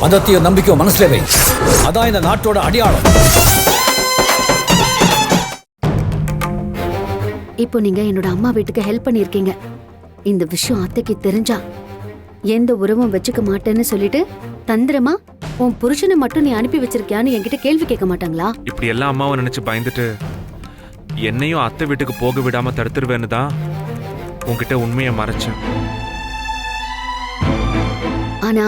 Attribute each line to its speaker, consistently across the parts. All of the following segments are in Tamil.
Speaker 1: மதத்தையும் நம்பிக்கையும் மனசுல வை. அதான் இந்த நாட்டோட அடையாளம்.
Speaker 2: இப்போ நீங்க என்னோட அம்மா வீட்டுக்கு ஹெல்ப் பண்ணிருக்கீங்க. இந்த விஷயம் அத்தைக்கு தெரிஞ்சா எந்த உறவும் வச்சுக்க மாட்டேன்னு சொல்லிட்டு தந்திரமா உன் புருஷனை மட்டும் நீ அனுப்பி வச்சிருக்கியான்னு என்கிட்ட கேள்வி கேட்க மாட்டாங்களா?
Speaker 3: இப்படி எல்லாம் அம்மாவை நினைச்சு பயந்துட்டு என்னையும் அத்தை வீட்டுக்கு போக விடாம தடுத்துருவேன்னு தான் உன்கிட்ட உண்மையை மறைச்சேன்.
Speaker 2: ஆனா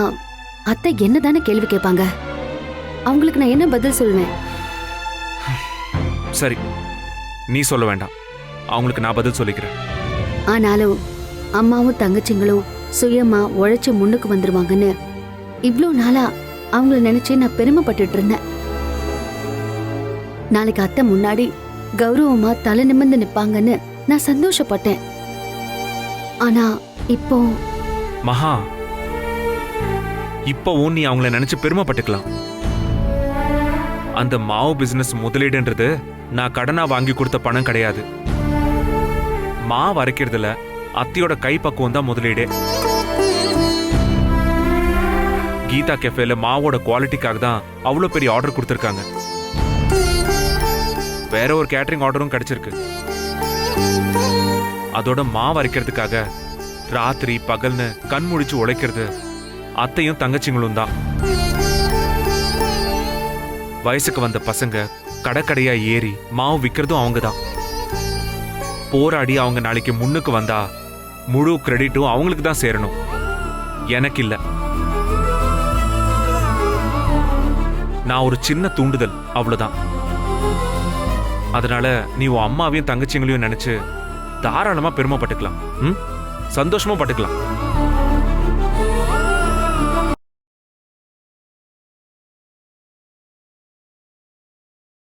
Speaker 2: அத்தை என்னதானே கேள்வி கேட்பாங்க? அவங்களுக்கு நான் என்ன பதில் சொல்லுவேன்?
Speaker 3: சரி, நீ சொல்ல வேண்டாம், அவங்களுக்கு நான் பதில் சொல்லிக்கிறேன்.
Speaker 2: ஆனாலும் அம்மாவும் தங்கச்சிங்களும் சுயமா உழைச்சு முன்னுக்கு வந்துருவாங்கன்னு இவ்ளோ நாளா அவங்கள நினைச்சு நான் பெருமைப்பட்டுட்டு இருந்தேன். நாளைக்கு அத்தை முன்னாடி கௌரவமா தலை நிமிர்ந்து நிப்பாங்கன்னு நான் சந்தோஷப்பட்டேன். ஆனா இப்போ
Speaker 3: மகா, இப்பவும் நீ அவங்கள நினைச்சு பெருமைப்பட்டுக்கலாம். அந்த மாவு பிசினஸ் முதலீடுன்றது நான் கடனா வாங்கி கொடுத்த பணம் கிடையாது. மாவு அரைக்கிறதுல அத்தியோட கைப்பக்குவம் தான் முதலீடு. கீதா கெஃபேல மாவோட குவாலிட்டிக்காக தான் அவ்வளோ பெரிய ஆர்டர் கொடுத்துருக்காங்க. வேற ஒரு கேட்டரிங் ஆர்டரும் கிடைச்சிருக்கு. அதோட மாவு அரைக்கிறதுக்காக ராத்திரி பகல்னு கண் முழிச்சு உழைக்கிறது அத்தையும் தங்கச்சிங்களும் தான். வயசுக்கு வந்த பசங்க கடைக்கடையா ஏறி மாவு விற்கிறதும் அவங்க தான். போராடி அவங்க நாளைக்கு முன்னுக்கு வந்தா முழு கிரெடிட்டும் அவங்களுக்கு தான் சேரணும், எனக்கு இல்ல. நான் ஒரு சின்ன தூண்டுதல், அவ்வளவுதான். அதனால நீ உன் அம்மாவையும் தங்கச்சிங்களையும் நினைச்சு தாராளமா பெருமைப்பட்டுக்கலாம், சந்தோஷமா பட்டுக்கலாம்.